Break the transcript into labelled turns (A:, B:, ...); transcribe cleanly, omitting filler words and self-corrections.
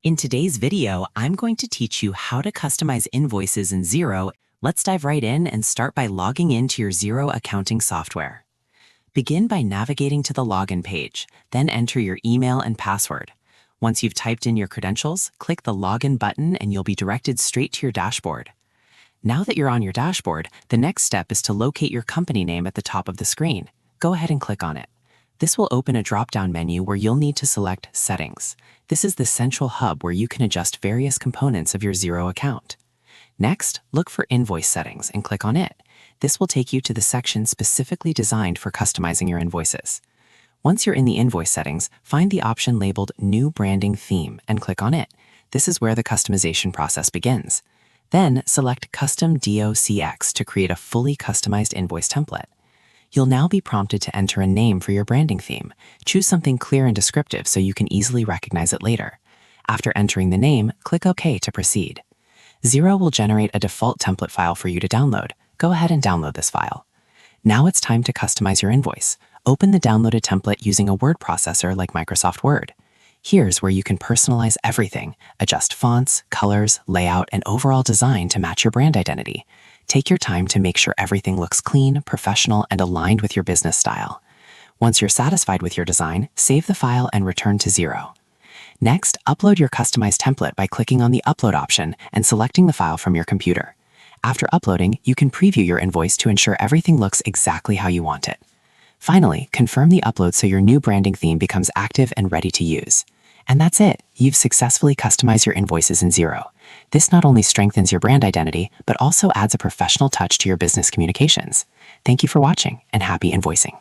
A: In today's video, I'm going to teach you how to customize invoices in Xero. Let's dive right in and start by logging into your Xero accounting software. Begin by navigating to the login page, then enter your email and password. Once you've typed in your credentials, click the login button and you'll be directed straight to your dashboard. Now that you're on your dashboard, the next step is to locate your company name at the top of the screen. Go ahead and click on it. This will open a drop-down menu where you'll need to select Settings. This is the central hub where you can adjust various components of your Xero account. Next, look for Invoice Settings and click on it. This will take you to the section specifically designed for customizing your invoices. Once you're in the Invoice Settings, find the option labeled New Branding Theme and click on it. This is where the customization process begins. Then, select Custom DOCX to create a fully customized invoice template. You'll now be prompted to enter a name for your branding theme. Choose something clear and descriptive so you can easily recognize it later. After entering the name, click OK to proceed. Xero will generate a default template file for you to download. Go ahead and download this file. Now it's time to customize your invoice. Open the downloaded template using a word processor like Microsoft Word. Here's where you can personalize everything, adjust fonts, colors, layout, and overall design to match your brand identity. Take your time to make sure everything looks clean, professional, and aligned with your business style. Once you're satisfied with your design, save the file and return to Xero. Next, upload your customized template by clicking on the Upload option and selecting the file from your computer. After uploading, you can preview your invoice to ensure everything looks exactly how you want it. Finally, confirm the upload so your new branding theme becomes active and ready to use. And that's it. You've successfully customized your invoices in Xero. This not only strengthens your brand identity, but also adds a professional touch to your business communications. Thank you for watching and happy invoicing.